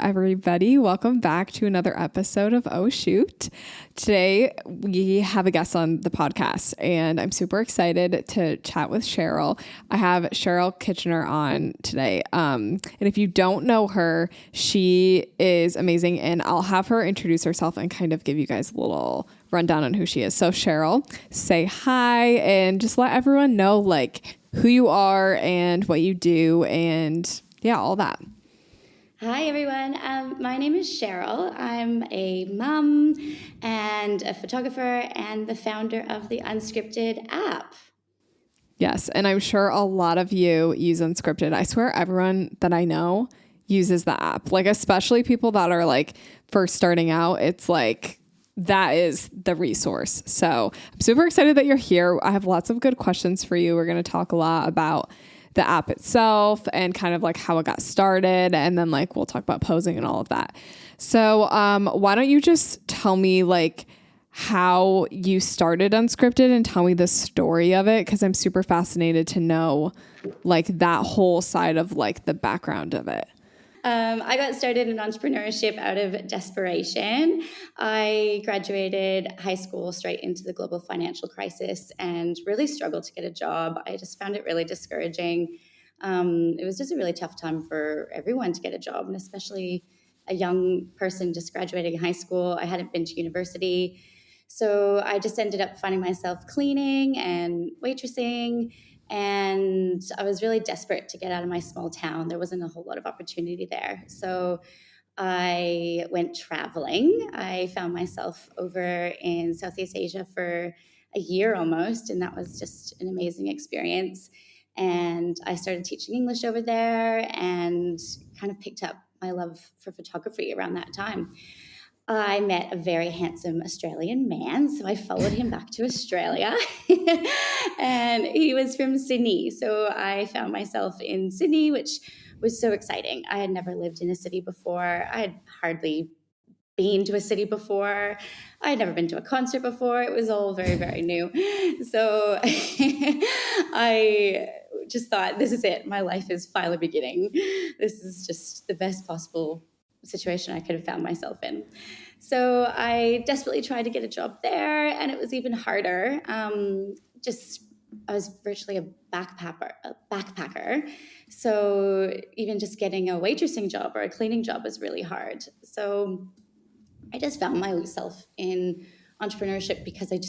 everybody. Welcome back to another episode of Oh Shoot. Today, we have a guest on the podcast, and I'm super excited to chat with Cheryl. I have Chery Kitchener on today. And if you don't know her, she is amazing, and I'll have her introduce herself and kind of give you guys a little rundown on who she is. So Cheryl, say hi and just let everyone know like who you are and what you do and yeah, all that. Hi, everyone. My name is Cheryl. I'm a mom and a photographer and the founder of the Unscripted app. Yes, and I'm sure a lot of you use Unscripted. I swear everyone that I know uses the app, like especially people that are like first starting out. It's like that is the resource. So I'm super excited that you're here. I have lots of good questions for you. We're going to talk a lot about the app itself and kind of like how it got started. And then like, we'll talk about posing and all of that. So why don't you just tell me like how you started Unscripted and tell me the story of it? Cause I'm super fascinated to know like that whole side of like the background of it. I got started in entrepreneurship out of desperation. I graduated high school straight into the global financial crisis and really struggled to get a job. I just found it really discouraging. It was just a really tough time for everyone to get a job, and especially a young person just graduating high school. I hadn't been to university. So I just ended up finding myself cleaning and waitressing. And I was really desperate to get out of my small town. There wasn't a whole lot of opportunity there. So I went traveling. I found myself over in Southeast Asia for a year almost, and that was just an amazing experience. And I started teaching English over there and kind of picked up my love for photography around that time. I met a very handsome Australian man, so I followed him back to Australia. And he was from Sydney. So I found myself in Sydney, which was so exciting. I had never lived in a city before. I had hardly been to a city before. I had never been to a concert before. It was all very, very new. So I just thought, this is it. My life is finally beginning. This is just the best possible situation I could have found myself in. So I desperately tried to get a job there, and it was even harder. I was virtually a backpacker. So even just getting a waitressing job or a cleaning job was really hard. So I just found myself in entrepreneurship because I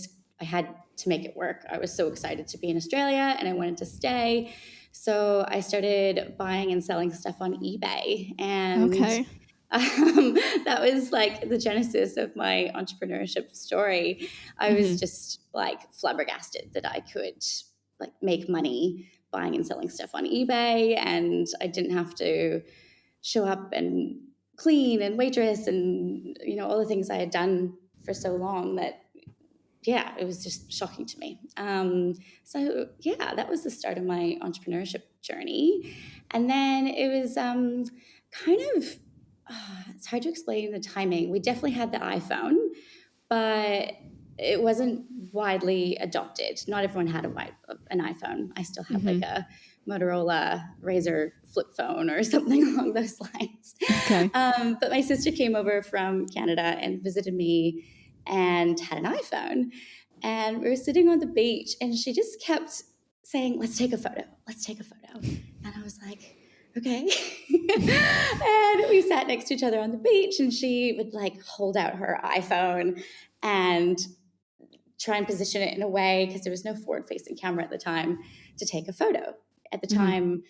had to make it work. I was so excited to be in Australia and I wanted to stay. So I started buying and selling stuff on eBay. And that was like the genesis of my entrepreneurship story. I was just like flabbergasted that I could like make money buying and selling stuff on eBay, and I didn't have to show up and clean and waitress and all the things I had done for so long that it was just shocking to me. That was the start of my entrepreneurship journey. And then it was it's hard to explain the timing. We definitely had the iPhone, but it wasn't widely adopted. Not everyone had an iPhone. I still have like a Motorola Razr flip phone or something along those lines. Okay. But my sister came over from Canada and visited me and had an iPhone. And we were sitting on the beach and she just kept saying, let's take a photo. Let's take a photo. And I was like, okay. And we sat next to each other on the beach and she would like hold out her iPhone and try and position it in a way, because there was no forward-facing camera at the time, to take a photo. At the time,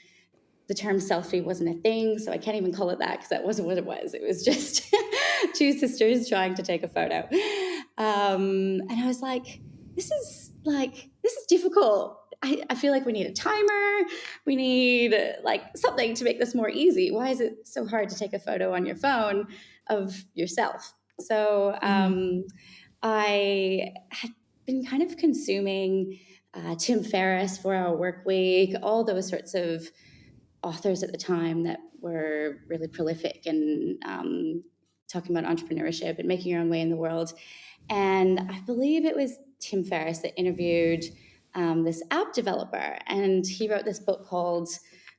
the term selfie wasn't a thing, so I can't even call it that because that wasn't what it was. It was just two sisters trying to take a photo. And I was like, this is difficult. I feel like we need a timer. We need like something to make this more easy. Why is it so hard to take a photo on your phone of yourself? So I had been kind of consuming Tim Ferriss, 4 Hour Work Week, all those sorts of authors at the time that were really prolific and talking about entrepreneurship and making your own way in the world. And I believe it was Tim Ferriss that interviewed this app developer, and he wrote this book called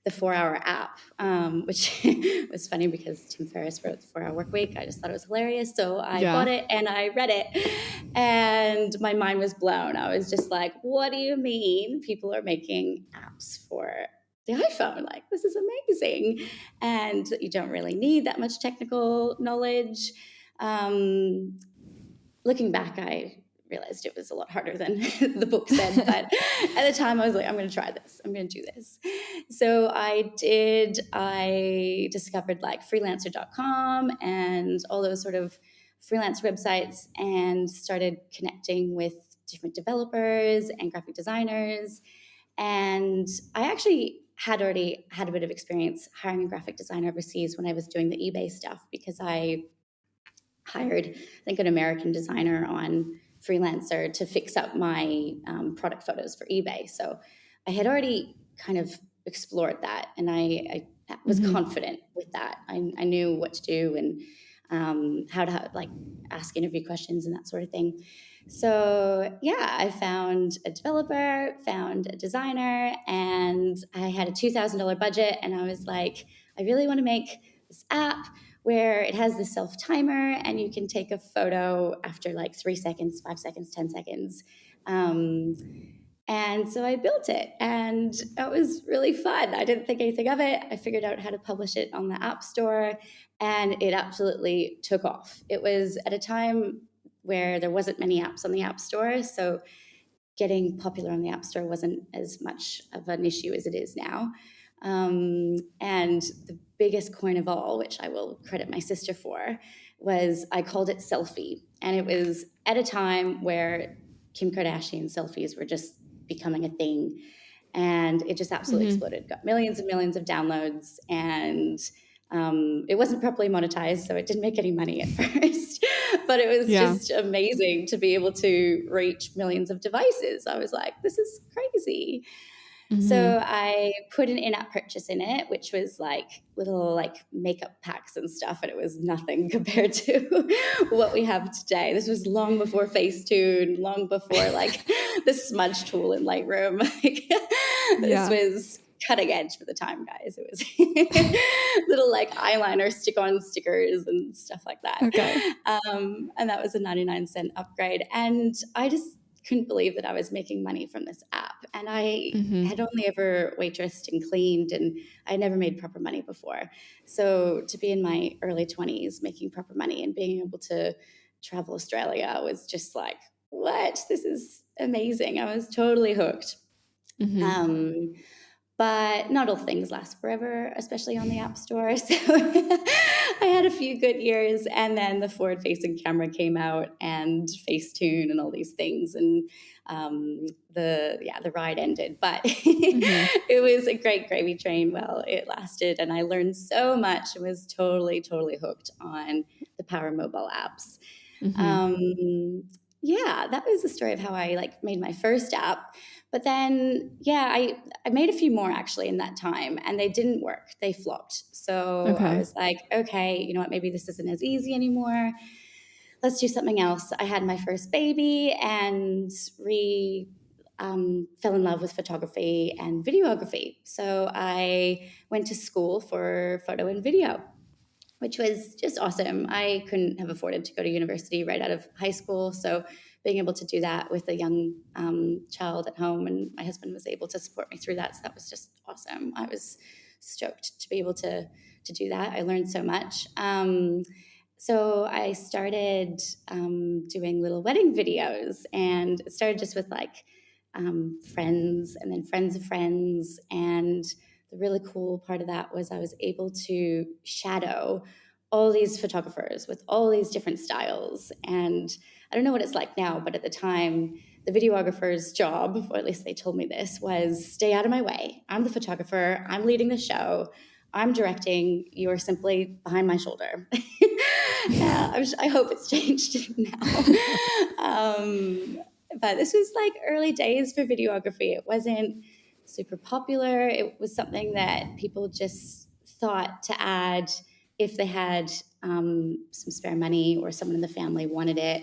the 4-Hour app, which was funny because Tim Ferriss wrote the 4-Hour Work Week. I just thought it was hilarious. So I bought it and I read it, and my mind was blown. I was just like, what do you mean people are making apps for the iPhone? Like, this is amazing. And you don't really need that much technical knowledge. Looking back, I realized it was a lot harder than the book said. But at the time, I was like, I'm going to try this. I'm going to do this. So I did. I discovered like freelancer.com and all those sort of freelance websites and started connecting with different developers and graphic designers. And I actually had already had a bit of experience hiring a graphic designer overseas when I was doing the eBay stuff, because I hired, I think, an American designer on Freelancer to fix up my product photos for eBay. So I had already kind of explored that, and I was confident with that. I knew what to do and how to like ask interview questions and that sort of thing. So yeah, I found a developer, found a designer, and I had a $2,000 budget, and I was like, I really want to make this app where it has the self timer and you can take a photo after like 3 seconds, 5 seconds, 10 seconds. And so I built it, and it was really fun. I didn't think anything of it. I figured out how to publish it on the App Store, and it absolutely took off. It was at a time where there wasn't many apps on the App Store, so getting popular on the App Store wasn't as much of an issue as it is now. And the biggest coin of all, which I will credit my sister for, was I called it Selfie. And it was at a time where Kim Kardashian selfies were just becoming a thing. And it just absolutely exploded. Got millions and millions of downloads. And it wasn't properly monetized, so it didn't make any money at first. But it was just amazing to be able to reach millions of devices. I was like, this is crazy. So I put an in-app purchase in it, which was like little like makeup packs and stuff, and it was nothing compared to what we have today. This was long before Facetune, long before like the smudge tool in Lightroom. This was cutting edge for the time, guys. It was little like eyeliner stick-on stickers and stuff like that. Okay. And that was a 99-cent upgrade. And I just couldn't believe that I was making money from this app. And I had only ever waitressed and cleaned, and I never made proper money before. So to be in my early 20s making proper money and being able to travel Australia was just like, what? This is amazing. I was totally hooked. But not all things last forever, especially on the App Store. So I had a few good years, and then the forward-facing camera came out, and Facetune, and all these things, and the ride ended. But it was a great gravy train while it lasted, and I learned so much and was totally, totally hooked on the power mobile apps. That was the story of how I like made my first app. But then, I made a few more actually in that time, and they didn't work. They flopped. So I was like, okay, you know what? Maybe this isn't as easy anymore. Let's do something else. I had my first baby and fell in love with photography and videography. So I went to school for photo and video, which was just awesome. I couldn't have afforded to go to university right out of high school. So being able to do that with a young child at home, and my husband was able to support me through that. So that was just awesome. I was stoked to be able to do that. I learned so much. So I started doing little wedding videos, and it started just with like friends and then friends of friends. And the really cool part of that was I was able to shadow all these photographers with all these different styles. And I don't know what it's like now, but at the time, the videographer's job, or at least they told me this, was stay out of my way. I'm the photographer. I'm leading the show. I'm directing. You're simply behind my shoulder. I hope it's changed now. But this was like early days for videography. It wasn't super popular. It was something that people just thought to add if they had some spare money or someone in the family wanted it.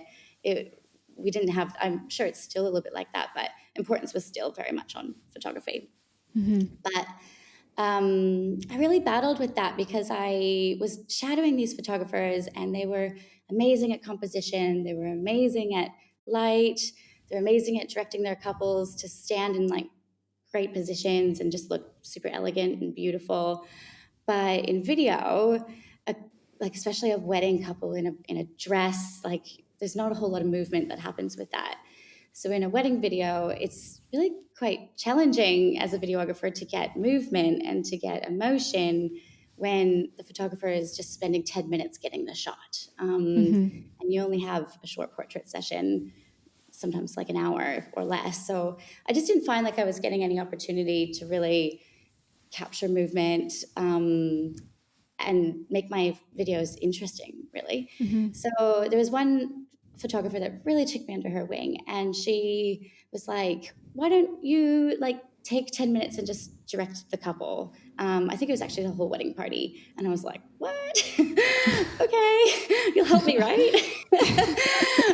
We didn't have, I'm sure it's still a little bit like that, but importance was still very much on photography. But I really battled with that because I was shadowing these photographers and they were amazing at composition. They were amazing at light. They're amazing at directing their couples to stand in like great positions and just look super elegant and beautiful. But in video, a, like especially a wedding couple in a dress, like there's not a whole lot of movement that happens with that. So in a wedding video, it's really quite challenging as a videographer to get movement and to get emotion when the photographer is just spending 10 minutes getting the shot. And you only have a short portrait session, sometimes like an hour or less. So I just didn't find like I was getting any opportunity to really capture movement and make my videos interesting, really. So there was one photographer that really took me under her wing, and she was like, why don't you like take 10 minutes and just direct the couple? I think it was actually the whole wedding party. And I was like, what? Okay, you'll help me, right?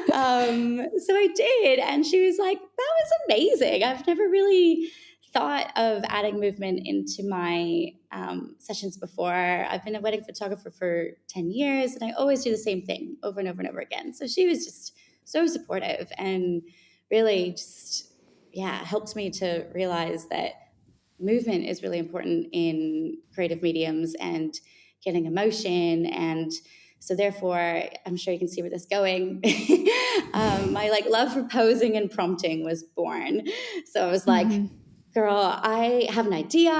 So I did. And she was like, that was amazing. I've never really thought of adding movement into my sessions before. I've been a wedding photographer for 10 years and I always do the same thing over and over and over again. So she was just so supportive and really just, helped me to realize that movement is really important in creative mediums and getting emotion. And so therefore, I'm sure you can see where this is going. My like love for posing and prompting was born. So I was like, girl, I have an idea.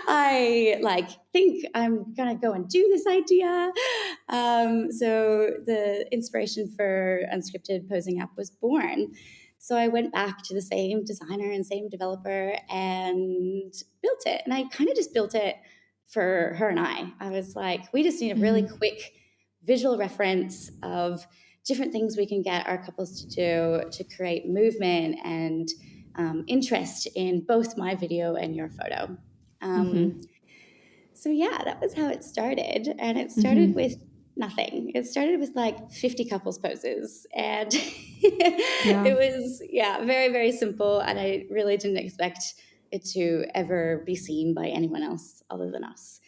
I like think I'm gonna go and do this idea. So the inspiration for Unscripted Posing App was born. So I went back to the same designer and same developer and built it. And I kind of just built it for her and I. I was like, we just need a really quick visual reference of different things we can get our couples to do to create movement and interest in both my video and your photo. So that was how it started. And it started with nothing. It started with like 50 couples poses. And it was, very, very simple. And I really didn't expect it to ever be seen by anyone else other than us.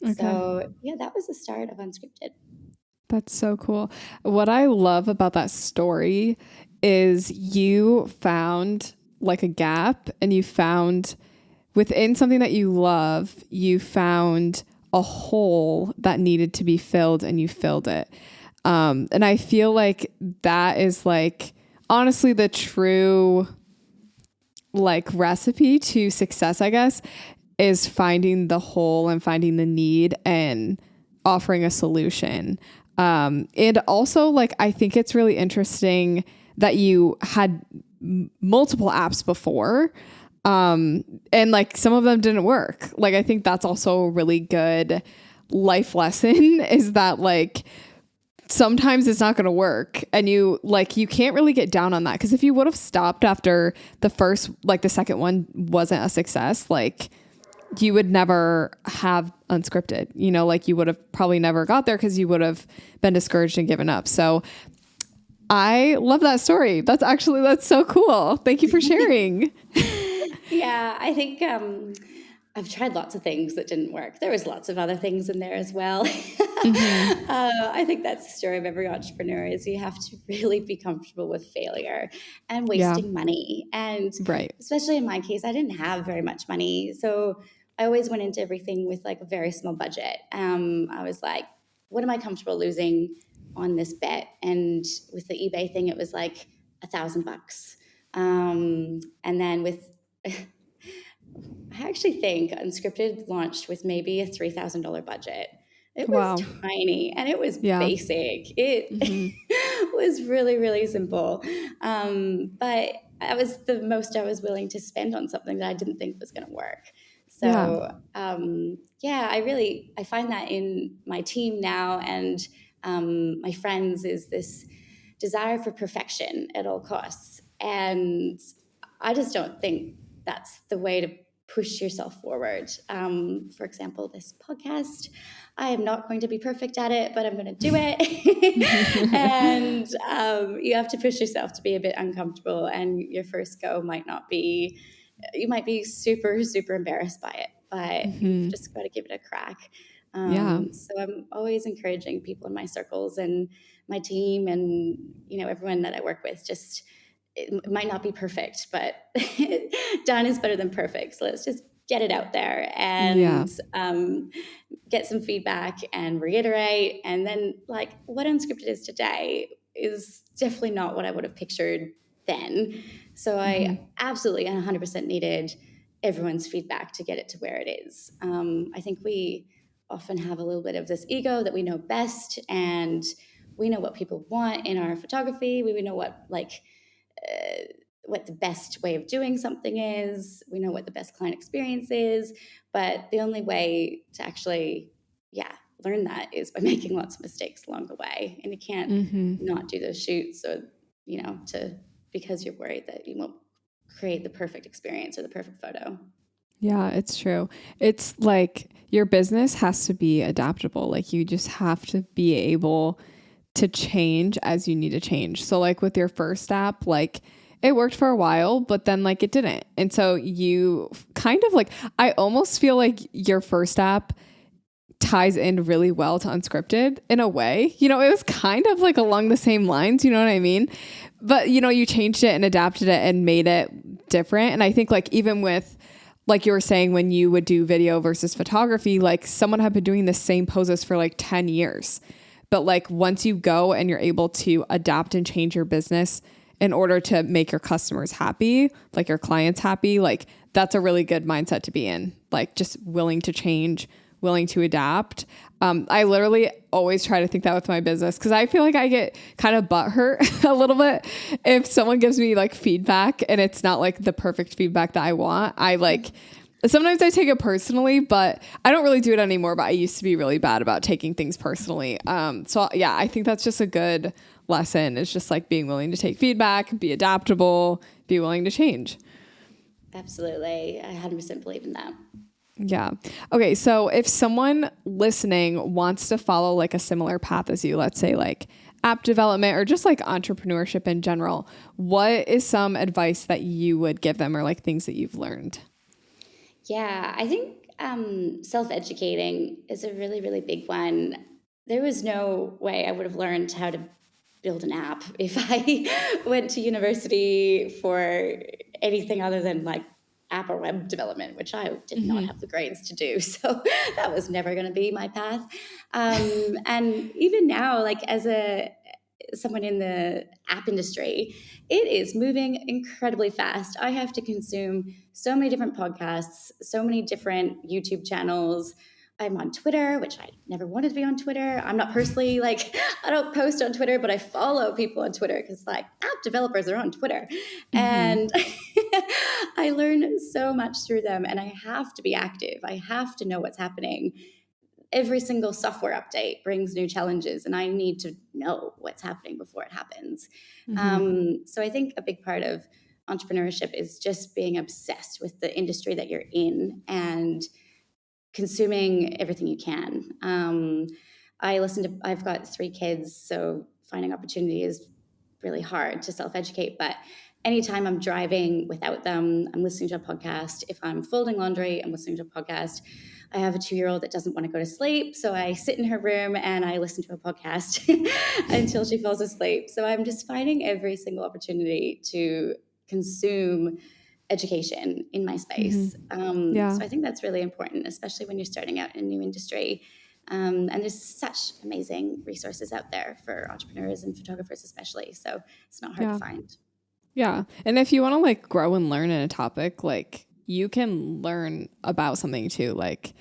Okay. So that was the start of Unscripted. That's so cool. What I love about that story is you found like a gap and you found within something that you love, you found a hole that needed to be filled and you filled it. And I feel like that is like honestly the true like recipe to success, I guess, is finding the hole and finding the need and offering a solution. And also like, I think it's really interesting that you had multiple apps before. And like some of them didn't work. Like, I think that's also a really good life lesson is that like, sometimes it's not going to work and you can't really get down on that. Cause if you would have stopped after the first, like the second one wasn't a success, like you would never have Unscripted, like you would have probably never got there cause you would have been discouraged and given up. So I love that story. That's so cool. Thank you for sharing. Yeah, I think I've tried lots of things that didn't work. There was lots of other things in there as well. I think that's the story of every entrepreneur is you have to really be comfortable with failure and wasting money. And especially in my case, I didn't have very much money. So I always went into everything with like a very small budget. I was like, what am I comfortable losing on this bet? And with the eBay thing, it was like $1,000. And then with I actually think Unscripted launched with maybe a $3,000 budget. It was tiny and it was basic. It was really, really simple. But that was the most I was willing to spend on something that I didn't think was going to work. So, I find that in my team now and my friends is this desire for perfection at all costs. And I just don't think that's the way to push yourself forward. For example, this podcast, I am not going to be perfect at it, but I'm going to do it. And you have to push yourself to be a bit uncomfortable, and your first go might not be you might be super, super embarrassed by it, but you've just got to give it a crack. So I'm always encouraging people in my circles and my team and, everyone that I work with, just, it might not be perfect, but done is better than perfect. So let's just get it out there and get some feedback and reiterate. And then, like, what Unscripted is today is definitely not what I would have pictured then. So I absolutely 100% needed everyone's feedback to get it to where it is. I think we often have a little bit of this ego that we know best, and we know what people want in our photography. We know what the best way of doing something is. We know what the best client experience is. But the only way to actually, learn that is by making lots of mistakes along the way. And you can't not do those shoots, or, because you're worried that you won't create the perfect experience or the perfect photo. Yeah, it's true. It's like your business has to be adaptable. Like you just have to be able to change as you need to change. So like with your first app, like it worked for a while, but then like it didn't. And so you kind of like, I almost feel like your first app ties in really well to Unscripted in a way. It was kind of like along the same lines, you know what I mean? But you changed it and adapted it and made it different. And I think like even with, like you were saying, when you would do video versus photography, like someone had been doing the same poses for like 10 years. But like once you go and you're able to adapt and change your business in order to make your customers happy, like your clients happy, like that's a really good mindset to be in. Like just willing to change, willing to adapt. I literally always try to think that with my business, because I feel like I get kind of butthurt a little bit if someone gives me like feedback and it's not like the perfect feedback that I want. Sometimes I take it personally, but I don't really do it anymore. But I used to be really bad about taking things personally. So yeah, I think that's just a good lesson. It's just like being willing to take feedback, be adaptable, be willing to change. Absolutely. I 100% believe in that. Yeah. Okay. So if someone listening wants to follow like a similar path as you, let's say like app development or just like entrepreneurship in general, what is some advice that you would give them, or like things that you've learned? Yeah, I think self-educating is a really, really big one. There was no way I would have learned how to build an app if I went to university for anything other than like app or web development, which I did not have the grades to do. So that was never going to be my path. And even now, like as someone in the app industry, it is moving incredibly fast. I have to consume so many different podcasts, so many different YouTube channels. I'm on Twitter, which I never wanted to be on Twitter. I'm not personally like, I don't post on Twitter, but I follow people on Twitter because like app developers are on Twitter. And I learn so much through them, and I have to be active. I have to know what's happening. Every single software update brings new challenges, and I need to know what's happening before it happens. So I think a big part of entrepreneurship is just being obsessed with the industry that you're in and consuming everything you can. I've got 3 kids, so finding opportunity is really hard to self-educate, but anytime I'm driving without them, I'm listening to a podcast. If I'm folding laundry, I'm listening to a podcast. I have a 2-year-old that doesn't want to go to sleep, so I sit in her room and I listen to a podcast until she falls asleep. So I'm just finding every single opportunity to consume education in my space. So I think that's really important, especially when you're starting out in a new industry. And there's such amazing resources out there for entrepreneurs and photographers especially. So it's not hard to find. Yeah. And if you want to like grow and learn in a topic, like you can learn about something too. Like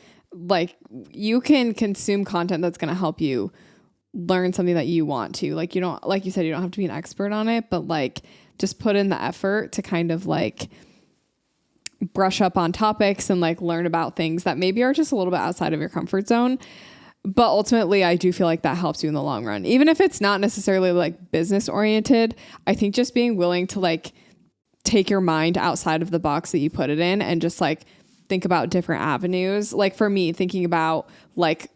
you can consume content that's going to help you learn something that you want to. Like you don't, like you said, you don't have to be an expert on it, but like just put in the effort to kind of like brush up on topics and like learn about things that maybe are just a little bit outside of your comfort zone. But ultimately, I do feel like that helps you in the long run. Even if it's not necessarily like business oriented, I think just being willing to like take your mind outside of the box that you put it in and just like think about different avenues. Like for me, thinking about like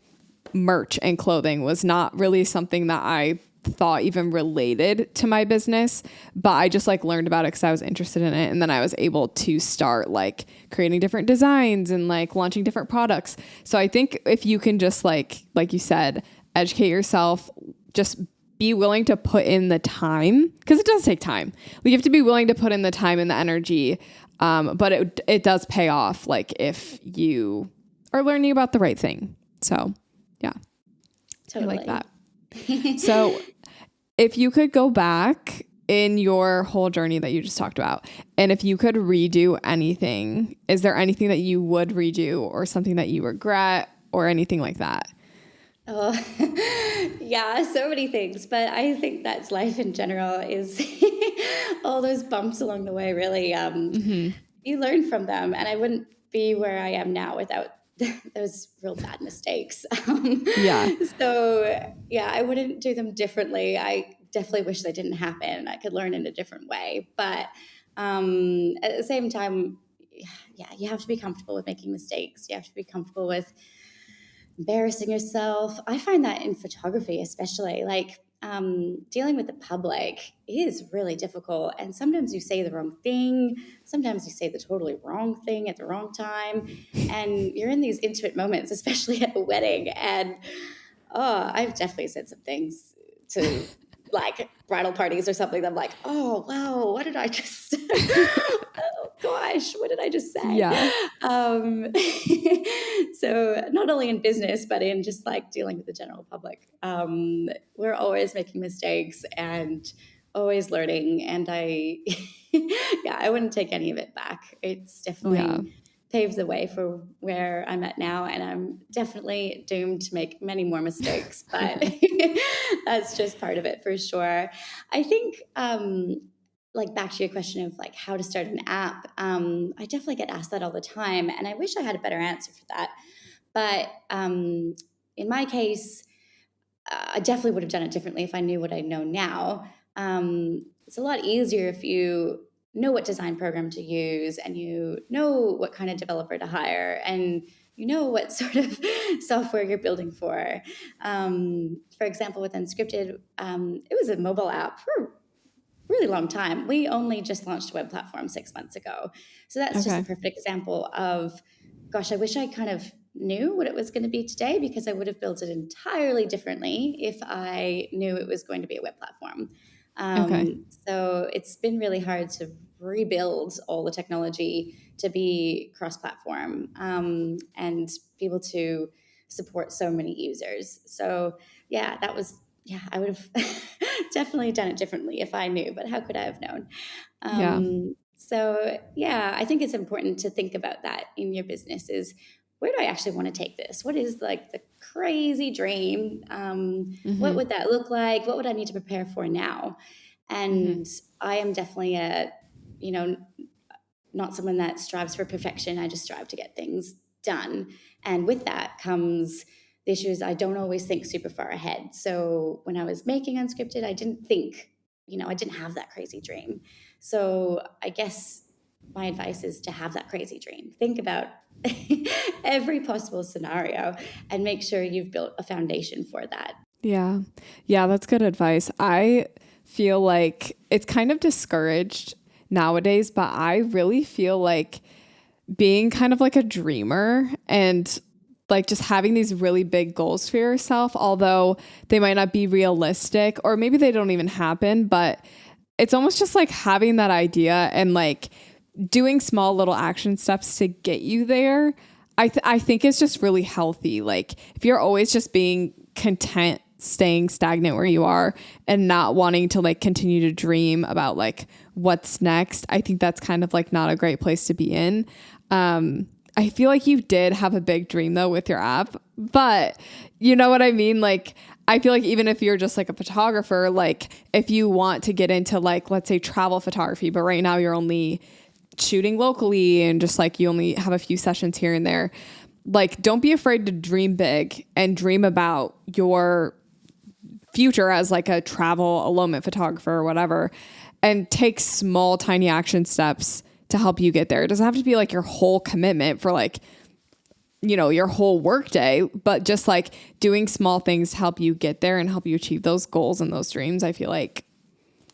merch and clothing was not really something that I thought even related to my business, but I just like learned about it because I was interested in it. And then I was able to start like creating different designs and like launching different products. So I think if you can just like you said, educate yourself, just be willing to put in the time, because it does take time. You have to be willing to put in the time and the energy. But it does pay off, like if you are learning about the right thing. So yeah, Totally. I like that. So if you could go back in your whole journey that you just talked about, and if you could redo anything, is there anything that you would redo or something that you regret or anything like that? Oh, yeah, so many things, but I think that's life in general is all those bumps along the way, really. You learn from them, and I wouldn't be where I am now without those real bad mistakes. Yeah. So yeah, I wouldn't do them differently. I definitely wish they didn't happen. I could learn in a different way, but at the same time, yeah, you have to be comfortable with making mistakes. You have to be comfortable with embarrassing yourself. I find that in photography, especially like dealing with the public is really difficult. And sometimes you say the wrong thing. Sometimes you say the totally wrong thing at the wrong time. And you're in these intimate moments, especially at a wedding. And I've definitely said some things to like bridal parties or something that I'm like, oh, wow, what did I just, oh gosh, what did I just say? Yeah. So not only in business, but in just like dealing with the general public, we're always making mistakes and always learning. And yeah, I wouldn't take any of it back. It's definitely paved the way for where I'm at now. And I'm definitely doomed to make many more mistakes, but that's just part of it for sure. I think, like back to your question of like how to start an app, I definitely get asked that all the time, and I wish I had a better answer for that. But in my case, I definitely would have done it differently if I knew what I know now. It's a lot easier if you know what design program to use, and you know what kind of developer to hire, and you know what sort of software you're building for. For example, with Unscripted, it was a mobile app for really long time. We only just launched a web platform 6 months ago. So that's just a perfect example of, gosh, I wish I kind of knew what it was going to be today, because I would have built it entirely differently if I knew it was going to be a web platform. So it's been really hard to rebuild all the technology to be cross-platform and be able to support so many users. So yeah, I would have definitely done it differently if I knew, but how could I have known? So yeah, I think it's important to think about that in your business is, where do I actually want to take this? What is like the crazy dream? What would that look like? What would I need to prepare for now? And I am definitely not someone that strives for perfection. I just strive to get things done. And with that comes the issue is I don't always think super far ahead. So when I was making Unscripted, I didn't think, I didn't have that crazy dream. So I guess my advice is to have that crazy dream. Think about every possible scenario and make sure you've built a foundation for that. Yeah. Yeah, that's good advice. I feel like it's kind of discouraged nowadays, but I really feel like being kind of like a dreamer and like just having these really big goals for yourself, although they might not be realistic or maybe they don't even happen, but it's almost just like having that idea and like doing small little action steps to get you there. I think it's just really healthy. Like if you're always just being content, staying stagnant where you are and not wanting to like continue to dream about like what's next, I think that's kind of like not a great place to be in. I feel like you did have a big dream though with your app, but you know what I mean? Like, I feel like even if you're just like a photographer, like if you want to get into like, let's say travel photography, but right now you're only shooting locally and just like you only have a few sessions here and there, like don't be afraid to dream big and dream about your future as like a travel elopement photographer or whatever, and take small, tiny action steps to help you get there. It doesn't have to be like your whole commitment for like, your whole work day, but just like doing small things help you get there and help you achieve those goals and those dreams. I feel like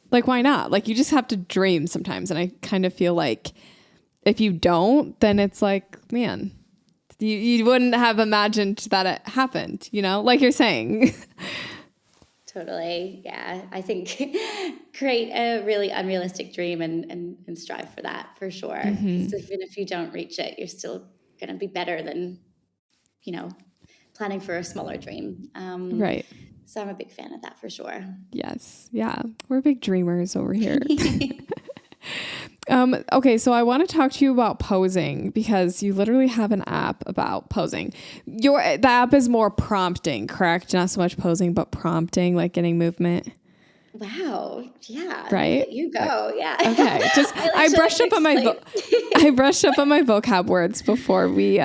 why not? Like you just have to dream sometimes. And I kind of feel like if you don't, then it's like, man, you wouldn't have imagined that it happened, like you're saying. Totally. Yeah. I think create a really unrealistic dream and strive for that for sure. 'Cause even if you don't reach it, you're still going to be better than, planning for a smaller dream. Right. So I'm a big fan of that for sure. Yes. Yeah. We're big dreamers over here. Okay. So I want to talk to you about posing because you literally have an app about posing. The app is more prompting, correct? Not so much posing, but prompting, like getting movement. Wow. Yeah. Right. You go. Yeah. Okay. Just I brushed up on my vocab words before we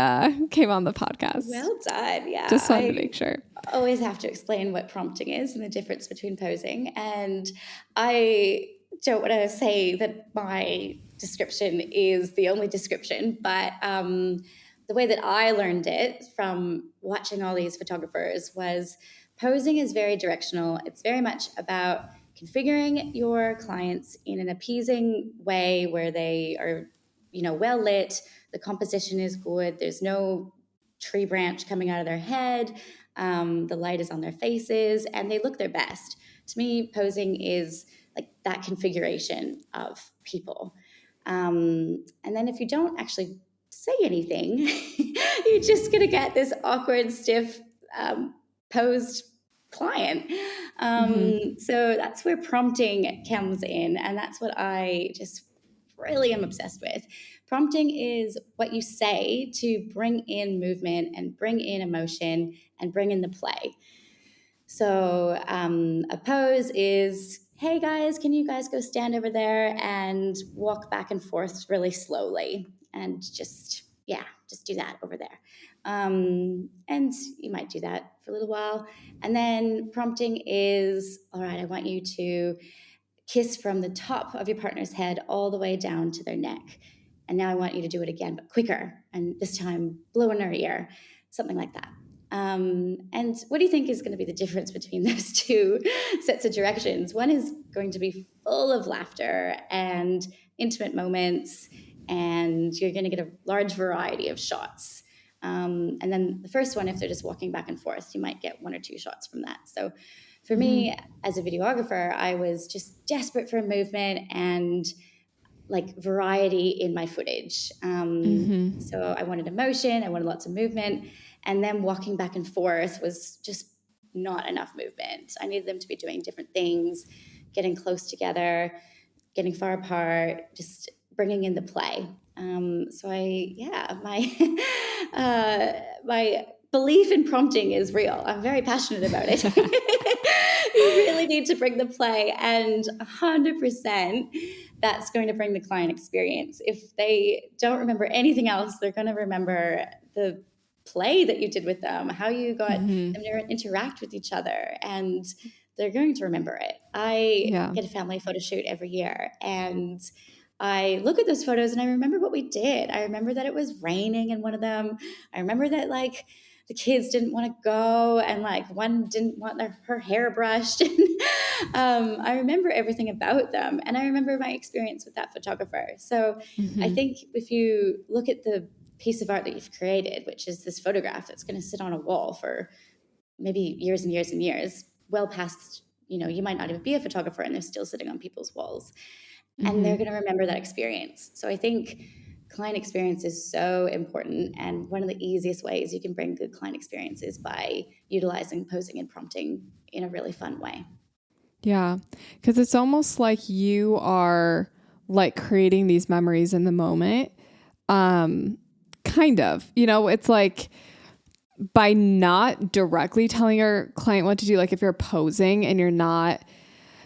came on the podcast. Well done. Yeah. Just wanted to make sure. Always have to explain what prompting is and the difference between posing. And I don't want to say that my description is the only description, but the way that I learned it from watching all these photographers was posing is very directional. It's very much about configuring your clients in an appeasing way where they are, well lit, the composition is good, there's no tree branch coming out of their head, the light is on their faces, and they look their best. To me, posing is like that configuration of people. And then if you don't actually say anything, you're just going to get this awkward, stiff, posed client. So that's where prompting comes in. And that's what I just really am obsessed with. Prompting is what you say to bring in movement and bring in emotion and bring in the play. So a pose is, hey guys, can you guys go stand over there and walk back and forth really slowly and just do that over there. And you might do that for a little while. And then prompting is, all right, I want you to kiss from the top of your partner's head all the way down to their neck. And now I want you to do it again, but quicker. And this time blow in her ear, something like that. And what do you think is going to be the difference between those two sets of directions? One is going to be full of laughter and intimate moments, and you're going to get a large variety of shots. And then the first one, if they're just walking back and forth, you might get one or two shots from that. So for me, as a videographer, I was just desperate for movement and like variety in my footage. So I wanted emotion, I wanted lots of movement. And then walking back and forth was just not enough movement. I needed them to be doing different things, getting close together, getting far apart, just bringing in the play. My belief in prompting is real. I'm very passionate about it. You really need to bring the play, and 100% that's going to bring the client experience. If they don't remember anything else, they're going to remember the play that you did with them, how you got them to interact with each other, and they're going to remember it. I get a family photo shoot every year, and I look at those photos and I remember what we did. I remember that it was raining in one of them. I remember that like the kids didn't want to go, and like one didn't want her hair brushed. I remember everything about them, and I remember my experience with that photographer. So I think if you look at the piece of art that you've created, which is this photograph that's going to sit on a wall for maybe years and years and years, well past, you might not even be a photographer and they're still sitting on people's walls, and they're going to remember that experience. So I think client experience is so important, and one of the easiest ways you can bring good client experience is by utilizing posing and prompting in a really fun way. Yeah, because it's almost like you are like creating these memories in the moment. Kind of, it's like by not directly telling your client what to do, like if you're posing and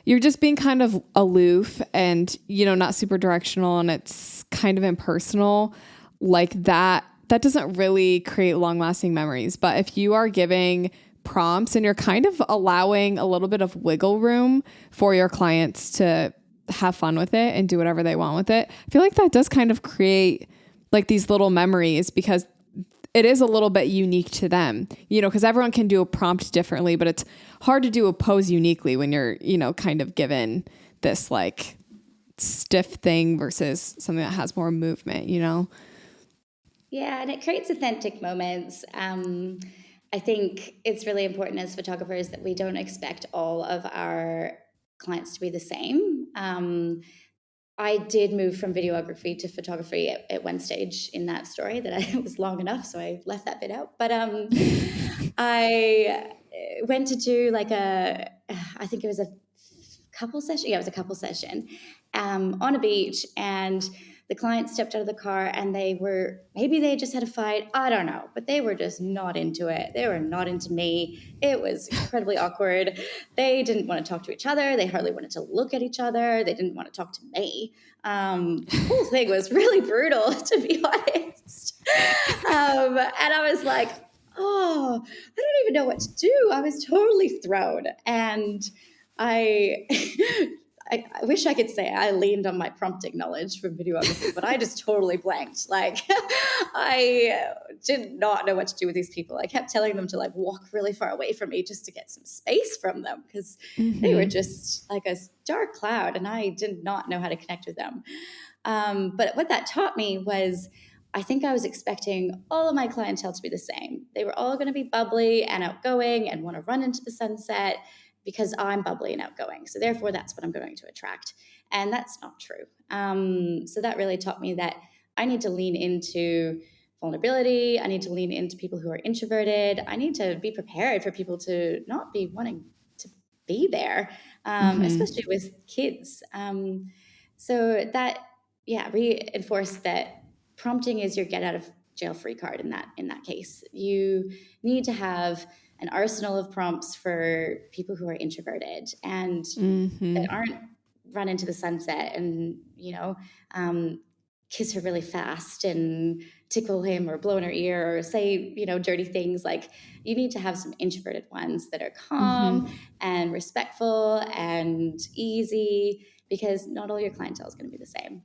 you're just being kind of aloof and, not super directional, and it's kind of impersonal like that doesn't really create long lasting memories. But if you are giving prompts and you're kind of allowing a little bit of wiggle room for your clients to have fun with it and do whatever they want with it, I feel like that does kind of create like these little memories, because it is a little bit unique to them, because everyone can do a prompt differently, but it's hard to do a pose uniquely when you're, kind of given this like stiff thing versus something that has more movement, Yeah, and it creates authentic moments. I think it's really important as photographers that we don't expect all of our clients to be the same. I did move from videography to photography at one stage in that story that I was long enough, so I left that bit out. But I went to do I think it was a couple session. Yeah, it was a couple session on a beach, and the client stepped out of the car, and maybe they just had a fight. I don't know, but they were just not into it. They were not into me. It was incredibly awkward. They didn't want to talk to each other. They hardly wanted to look at each other. They didn't want to talk to me. The whole thing was really brutal, to be honest. And I was like, oh, I don't even know what to do. I was totally thrown. And I wish I could say I leaned on my prompting knowledge from videography, but I just totally blanked. Like, I did not know what to do with these people. I kept telling them to like walk really far away from me just to get some space from them, because they were just like a dark cloud, and I did not know how to connect with them. But what that taught me was, I think I was expecting all of my clientele to be the same. They were all going to be bubbly and outgoing and want to run into the sunset because I'm bubbly and outgoing. So therefore, that's what I'm going to attract. And that's not true. So that really taught me that I need to lean into vulnerability. I need to lean into people who are introverted. I need to be prepared for people to not be wanting to be there, especially with kids. So that, reinforced that prompting is your get out of jail free card in that case. You need to have an arsenal of prompts for people who are introverted and that aren't run into the sunset and, kiss her really fast and tickle him or blow in her ear or say, dirty things. Like, you need to have some introverted ones that are calm and respectful and easy, because not all your clientele is going to be the same.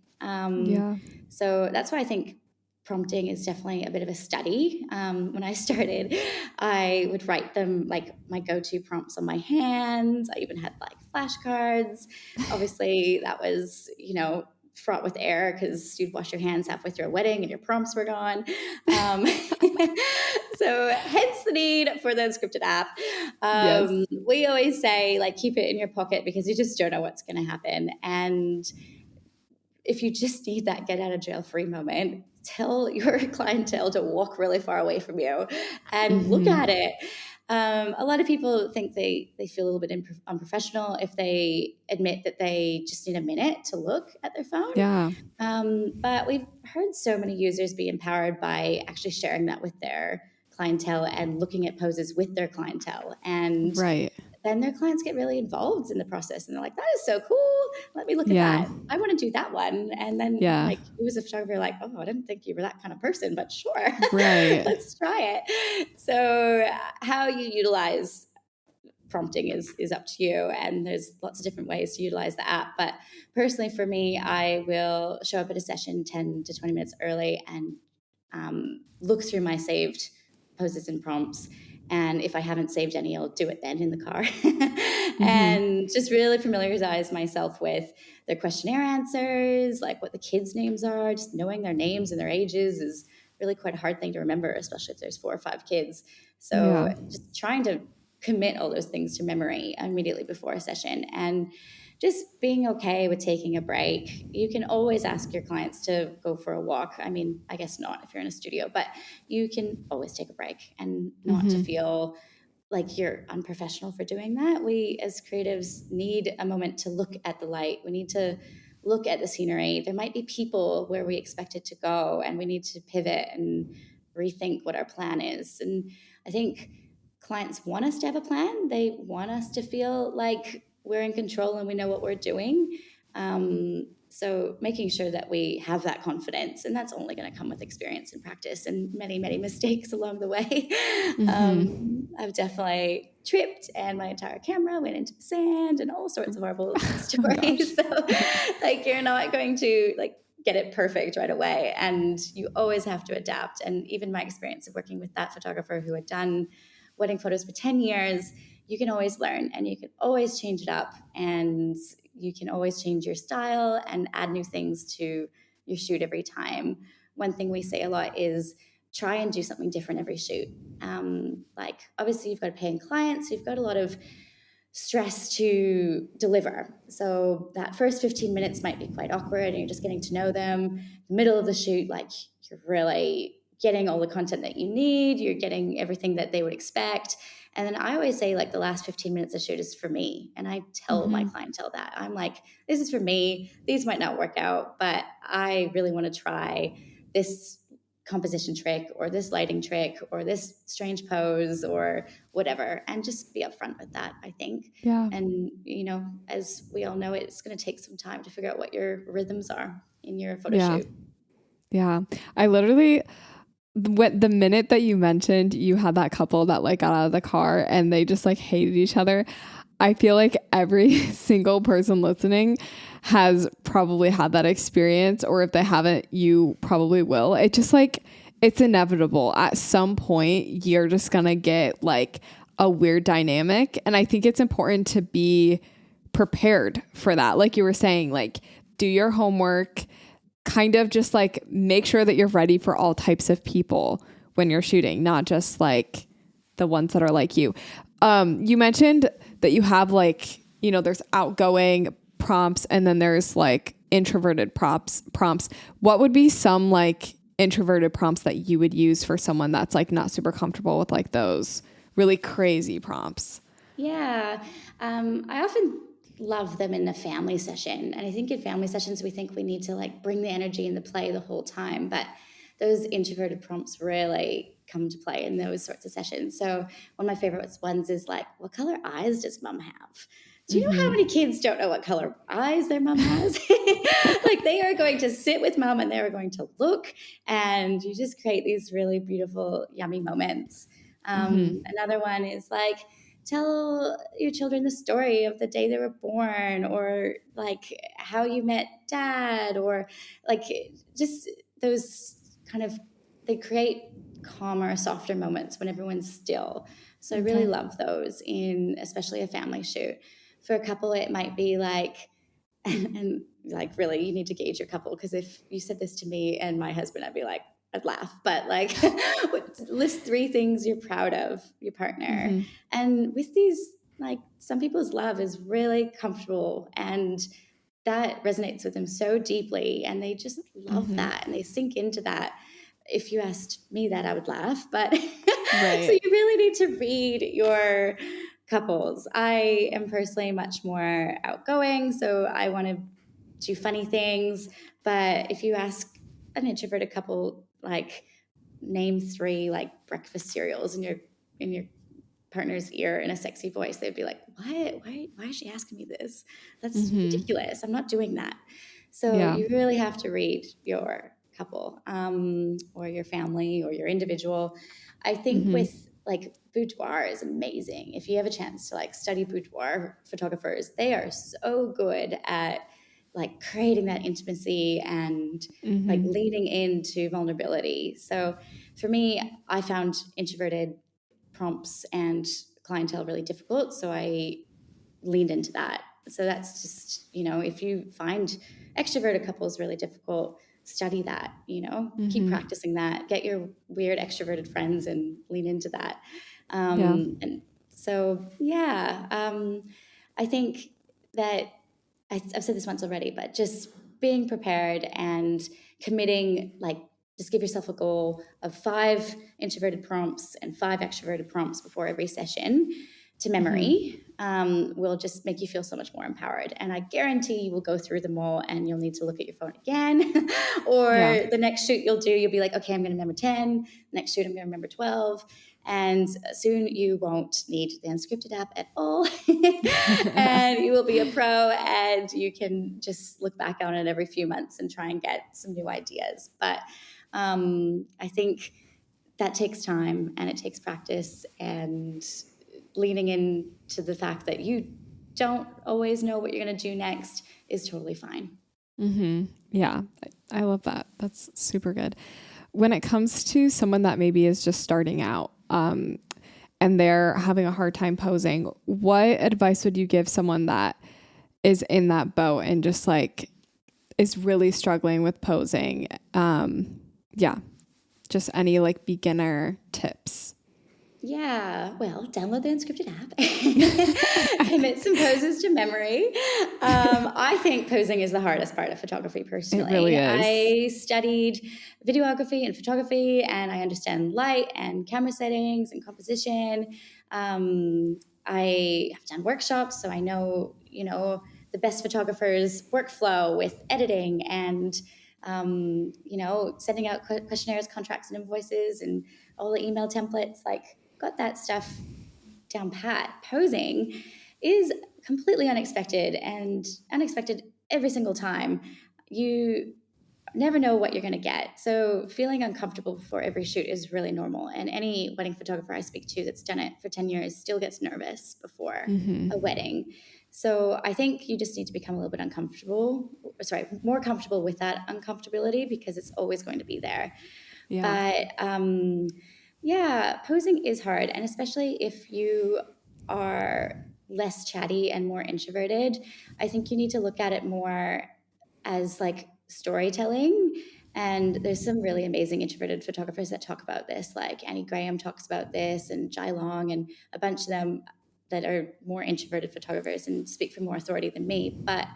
So that's why I think prompting is definitely a bit of a study. When I started, I would write them like my go-to prompts on my hands. I even had like flashcards. Obviously, that was, fraught with error because you'd wash your hands halfway through a wedding and your prompts were gone. So hence the need for the unscripted app. We always say, like, keep it in your pocket because you just don't know what's going to happen. And if you just need that get out of jail free moment, tell your clientele to walk really far away from you and look at it. A lot of people think they feel a little bit unprofessional if they admit that they just need a minute to look at their phone. Yeah. But we've heard so many users be empowered by actually sharing that with their clientele and looking at poses with their clientele. And then their clients get really involved in the process, and they're like, that is so cool. Let me look at that. I want to do that one. And then like, you as a photographer, like, oh, I didn't think you were that kind of person, but sure. Let's try it. So how you utilize prompting is up to you. And there's lots of different ways to utilize the app. But personally for me, I will show up at a session 10 to 20 minutes early and look through my saved poses and prompts. And if I haven't saved any, I'll do it then in the car. And just really familiarize myself with their questionnaire answers, like what the kids' names are. Just knowing their names and their ages is really quite a hard thing to remember, especially if there's 4 or 5 kids. So just trying to commit all those things to memory immediately before a session, and just being okay with taking a break. You can always ask your clients to go for a walk. I mean, I guess not if you're in a studio, but you can always take a break and not to feel like you're unprofessional for doing that. We as creatives need a moment to look at the light. We need to look at the scenery. There might be people where we expect it to go, and we need to pivot and rethink what our plan is. And I think clients want us to have a plan. They want us to feel like we're in control and we know what we're doing. So making sure that we have that confidence, and that's only going to come with experience and practice and many, many mistakes along the way. I've definitely tripped and my entire camera went into the sand and all sorts of horrible stories. So like, you're not going to like get it perfect right away. And you always have to adapt. And even my experience of working with that photographer who had done wedding photos for 10 years, you can always learn and you can always change it up, and you can always change your style and add new things to your shoot every time. One thing we say a lot is try and do something different every shoot. Like obviously you've got paying clients, so you've got a lot of stress to deliver. So that first 15 minutes might be quite awkward and you're just getting to know them. The middle of the shoot, like you're really getting all the content that you need, you're getting everything that they would expect. And then I always say like the last 15 minutes of shoot is for me. And I tell my clientele that. I'm like, this is for me. These might not work out, but I really want to try this composition trick or this lighting trick or this strange pose or whatever, and just be upfront with that, I think. Yeah. And, as we all know, it's going to take some time to figure out what your rhythms are in your photo Yeah. shoot. Yeah. I literally, the minute that you mentioned you had that couple that like got out of the car and they just like hated each other, I feel like every single person listening has probably had that experience, or if they haven't, you probably will. It just like, it's inevitable. At some point, you're just going to get like a weird dynamic. And I think it's important to be prepared for that. Like you were saying, like do your homework, kind of just like make sure that you're ready for all types of people when you're shooting, not just like the ones that are like you. You mentioned that you have like, there's outgoing prompts and then there's like introverted prompts. What would be some like introverted prompts that you would use for someone that's like not super comfortable with like those really crazy prompts? Yeah. I often love them in a family session. And I think in family sessions, we think we need to like bring the energy and the play the whole time. But those introverted prompts really come to play in those sorts of sessions. So one of my favorite ones is like, what color eyes does mom have? Do you know how many kids don't know what color eyes their mom has? Like they are going to sit with mom and they are going to look, and you just create these really beautiful, yummy moments. Another one is like, tell your children the story of the day they were born, or like how you met dad, or like just those kind of, they create calmer, softer moments when everyone's still. So I really love those in especially a family shoot. For a couple, it might be like, and like really you need to gauge your couple, because if you said this to me and my husband, I'd be like, I'd laugh, but like list 3 things you're proud of your partner. And with these, like some people's love is really comfortable and that resonates with them so deeply, and they just love that and they sink into that. If you asked me that, I would laugh, but so Right. you really need to read your couples. I am personally much more outgoing, so I want to do funny things. But if you ask an introverted couple, like name 3 like breakfast cereals in your partner's ear in a sexy voice, they'd be like, why is she asking me this? That's ridiculous. I'm not doing that. So Yeah. you really have to read your couple, or your family or your individual. I think with like boudoir is amazing. If you have a chance to like study boudoir photographers, they are so good at like creating that intimacy and like leaning into vulnerability. So for me, I found introverted prompts and clientele really difficult. So I leaned into that. So that's just, if you find extroverted couples really difficult, study that, keep practicing that, get your weird extroverted friends and lean into that. Yeah. And so, yeah, I think that I've said this once already, but just being prepared and committing, like just give yourself a goal of 5 introverted prompts and 5 extroverted prompts before every session to memory, will just make you feel so much more empowered. And I guarantee you will go through them all and you'll need to look at your phone again. Or Yeah. the next shoot you'll be like, okay, I'm going to remember 10. Next shoot, I'm going to remember 12. And soon you won't need the unscripted app at all. And you will be a pro and you can just look back on it every few months and try and get some new ideas. But I think that takes time and it takes practice, and leaning into the fact that you don't always know what you're going to do next is totally fine. Yeah, I love that. That's super good. When it comes to someone that maybe is just starting out, and they're having a hard time posing, what advice would you give someone that is in that boat and just like is really struggling with posing? Yeah, just any like beginner tips. Yeah, well, download the Unscripted app. Commit some poses to memory. I think posing is the hardest part of photography, It really personally. is. I studied videography and photography, and I understand light and camera settings and composition. I have done workshops, so I know, the best photographers' workflow with editing and, sending out questionnaires, contracts, and invoices, and all the email templates. Like, got that stuff down pat. Posing is completely unexpected and unexpected every single time. You never know what you're going to get. So feeling uncomfortable before every shoot is really normal. And any wedding photographer I speak to that's done it for 10 years still gets nervous before a wedding. So I think you just need to become a little bit more comfortable with that uncomfortability, because it's always going to be there. Yeah. But yeah, posing is hard. And especially if you are less chatty and more introverted, I think you need to look at it more as like storytelling. And there's some really amazing introverted photographers that talk about this, like Annie Graham talks about this, and Jai Long, and a bunch of them that are more introverted photographers and speak for more authority than me. But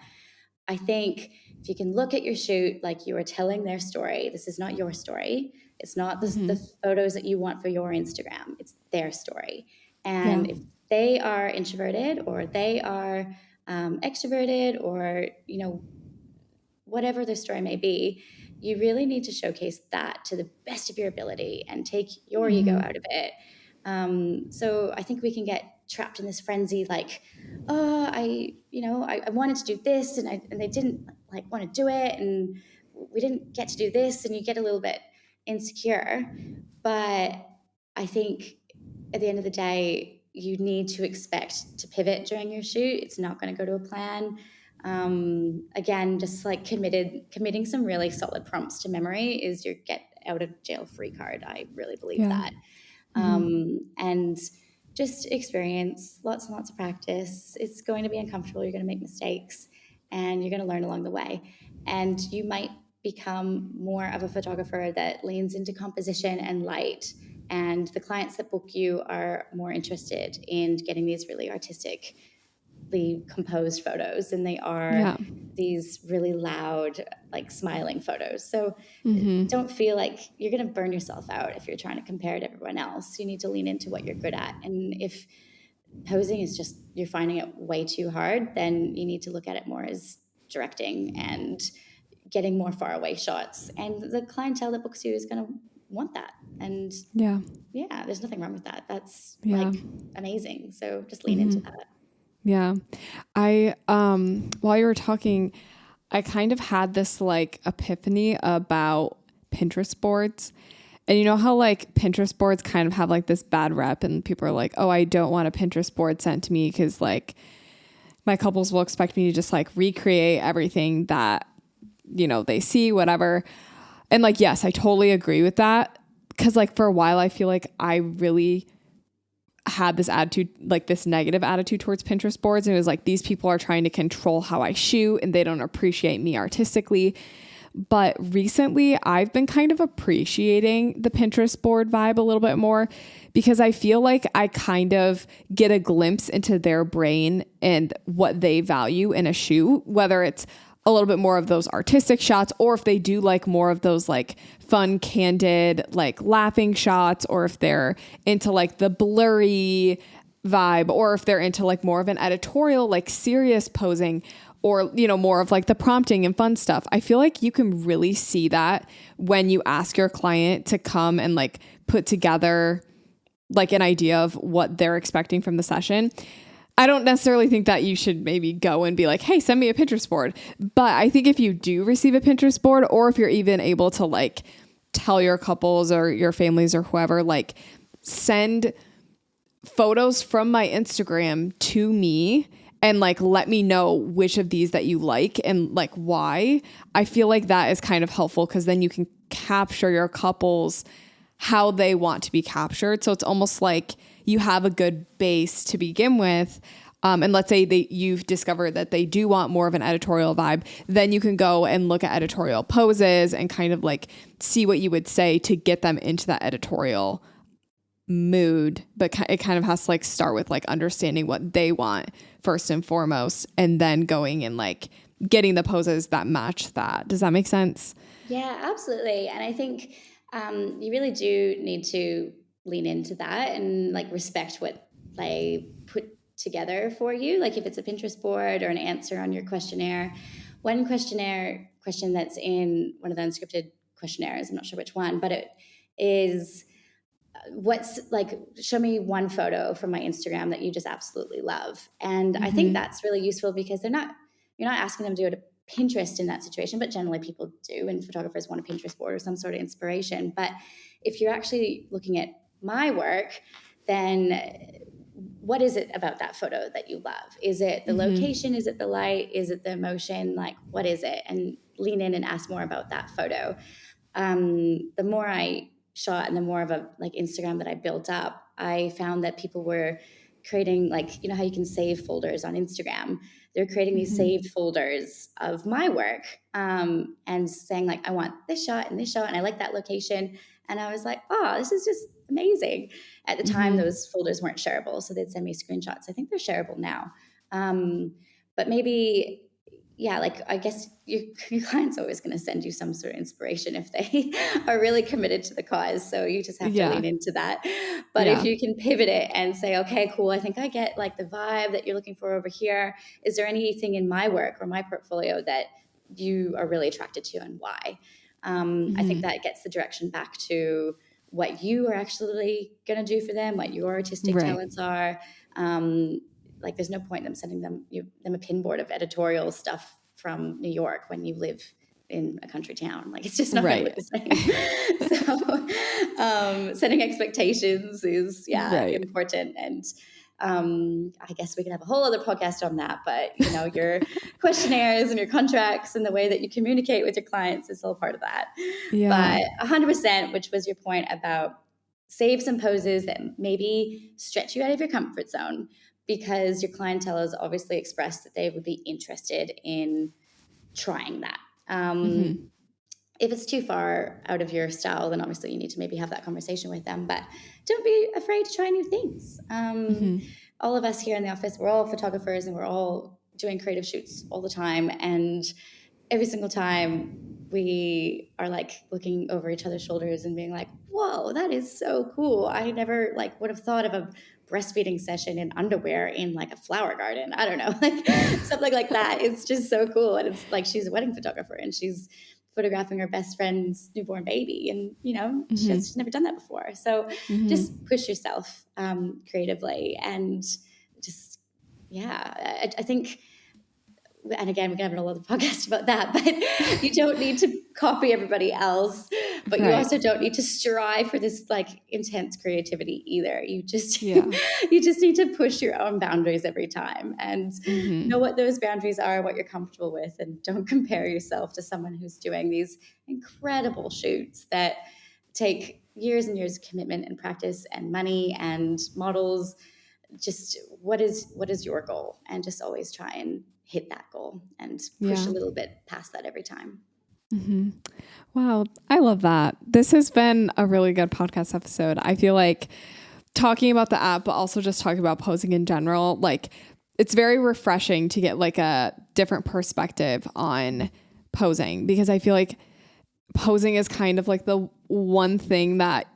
I think if you can look at your shoot like you are telling their story, this is not your story. It's not the photos that you want for your Instagram. It's their story. Yeah. And if they are introverted, or they are extroverted, or, whatever their story may be, you really need to showcase that to the best of your ability and take your ego out of it. So I think we can get trapped in this frenzy, like, oh, I wanted to do this, and they didn't like want to do it, and we didn't get to do this, and you get a little bit insecure. But I think at the end of the day, you need to expect to pivot during your shoot. It's not going to go to a plan. Again, just like committing some really solid prompts to memory is your get out of jail free card. I really believe Yeah. that. And just experience, lots and lots of practice. It's going to be uncomfortable. You're going to make mistakes, and you're going to learn along the way. And you might become more of a photographer that leans into composition and light. And the clients that book you are more interested in getting these really artistically composed photos than they are these really loud, like smiling photos. So don't feel like you're going to burn yourself out if you're trying to compare to everyone else. You need to lean into what you're good at. And if posing is just, you're finding it way too hard, then you need to look at it more as directing and getting more far away shots. And the clientele that books you is going to want that. And yeah, there's nothing wrong with that. That's like amazing. So just lean into that. Yeah. I, while you were talking, I kind of had this like epiphany about Pinterest boards. And you know how like Pinterest boards kind of have like this bad rep, and people are like, oh, I don't want a Pinterest board sent to me because like my couples will expect me to just like recreate everything that, they see, whatever. And like, yes, I totally agree with that. Cause like for a while, I feel like I really had this attitude, like this negative attitude towards Pinterest boards. And it was like, these people are trying to control how I shoot and they don't appreciate me artistically. But recently I've been kind of appreciating the Pinterest board vibe a little bit more, because I feel like I kind of get a glimpse into their brain and what they value in a shoot, whether it's a little bit more of those artistic shots, or if they do like more of those like fun, candid, like laughing shots, or if they're into like the blurry vibe, or if they're into like more of an editorial, like serious posing, or, more of like the prompting and fun stuff. I feel like you can really see that when you ask your client to come and like put together like an idea of what they're expecting from the session. I don't necessarily think that you should maybe go and be like, hey, send me a Pinterest board. But I think if you do receive a Pinterest board, or if you're even able to like tell your couples or your families or whoever, like send photos from my Instagram to me, and like let me know which of these that you like and like why. I feel like that is kind of helpful because then you can capture your couples how they want to be captured. So it's almost like you have a good base to begin with. And let's say you've discovered that they do want more of an editorial vibe, then you can go and look at editorial poses and kind of like see what you would say to get them into that editorial mood. But it kind of has to like start with like understanding what they want first and foremost, and then going and like getting the poses that match that. Does that make sense? Yeah, absolutely. And I think you really do need to lean into that and like respect what they put together for you. Like if it's a Pinterest board or an answer on your questionnaire, one question that's in one of the unscripted questionnaires, I'm not sure which one, but it is what's like, show me one photo from my Instagram that you just absolutely love. And I think that's really useful because you're not asking them to do it Pinterest in that situation, but generally people do, and photographers want a Pinterest board or some sort of inspiration. But if you're actually looking at my work, then what is it about that photo that you love? Is it the location? Is it the light? Is it the emotion? Like, what is it? And lean in and ask more about that photo. The more I shot and the more of a like Instagram that I built up, I found that people were creating, like, you know how you can save folders on Instagram? They're creating these saved folders of my work, and saying like, I want this shot and I like that location. And I was like, oh, this is just amazing. At the time, those folders weren't shareable, so they'd send me screenshots. I think they're shareable now. But maybe, yeah, like I guess your client's always going to send you some sort of inspiration if they are really committed to the cause. So you just have to lean into that. But if you can pivot it and say, okay, cool, I think I get like the vibe that you're looking for over here. Is there anything in my work or my portfolio that you are really attracted to, and why? I think that gets the direction back to what you are actually going to do for them, what your artistic talents are. Like there's no point in them sending them a pin board of editorial stuff from New York when you live in a country town. Like it's just not going to look the same. So setting expectations is important. And I guess we can have a whole other podcast on that, but you know, your questionnaires and your contracts and the way that you communicate with your clients is all part of that. But 100%, which was your point about save some poses that maybe stretch you out of your comfort zone, because your clientele has obviously expressed that they would be interested in trying that. If it's too far out of your style, then obviously you need to maybe have that conversation with them, but don't be afraid to try new things. All of us here in the office, we're all photographers and we're all doing creative shoots all the time. And every single time we are like looking over each other's shoulders and being like, whoa, that is so cool. I never like would have thought of a breastfeeding session in underwear in like a flower garden. I don't know, like something like that. It's just so cool. And it's like, she's a wedding photographer and she's photographing her best friend's newborn baby. And, you know, she's never done that before. So just push yourself creatively and just, I think, and again, we're going to have another podcast about that, but you don't need to copy everybody else, but you also don't need to strive for this like intense creativity either. You just, you just need to push your own boundaries every time and know what those boundaries are, what you're comfortable with, and don't compare yourself to someone who's doing these incredible shoots that take years and years of commitment and practice and money and models. Just what is your goal, and just always try and hit that goal and push a little bit past that every time. Wow. I love that. This has been a really good podcast episode. I feel like talking about the app, but also just talking about posing in general, like it's very refreshing to get like a different perspective on posing, because I feel like posing is kind of like the one thing that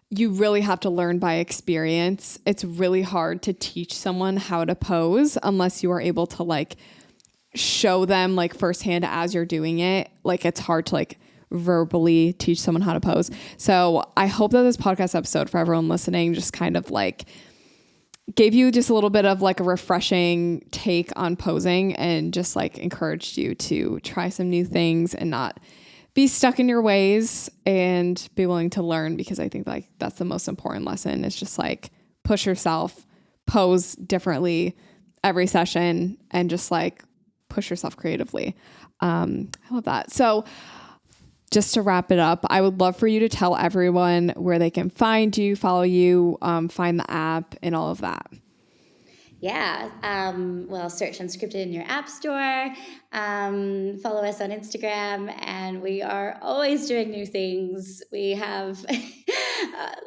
you really have to learn by experience. It's really hard to teach someone how to pose unless you are able to like show them like firsthand as you're doing it. Like it's hard to like verbally teach someone how to pose. So I hope that this podcast episode for everyone listening just kind of like gave you just a little bit of like a refreshing take on posing and just like encouraged you to try some new things and not be stuck in your ways and be willing to learn, because I think like that's the most important lesson. It's just like push yourself, pose differently, every session and just like push yourself creatively. I love that. So just to wrap it up, I would love for you to tell everyone where they can find you, follow you, find the app and all of that. Yeah. Well, search Unscripted in your app store. Follow us on Instagram, and we are always doing new things. We have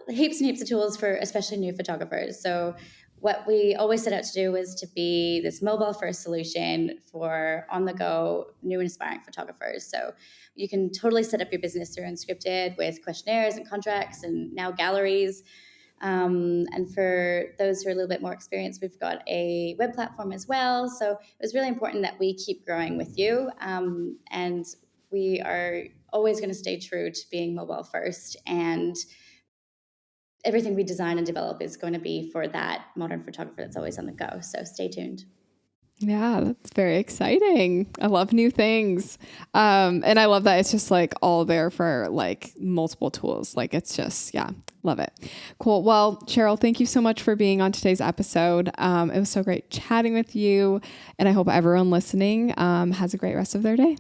heaps and heaps of tools for especially new photographers. So what we always set out to do was to be this mobile first solution for on the go new and aspiring photographers. So you can totally set up your business through Unscripted with questionnaires and contracts and now galleries. And for those who are a little bit more experienced, we've got a web platform as well. So it was really important that we keep growing with you. And we are always going to stay true to being mobile first. And everything we design and develop is going to be for that modern photographer that's always on the go. So stay tuned. Yeah, that's very exciting. I love new things. And I love that it's just like all there for like multiple tools. Like it's just, yeah, love it. Cool. Well, Cheryl, thank you so much for being on today's episode. It was so great chatting with you. And I hope everyone listening has a great rest of their day.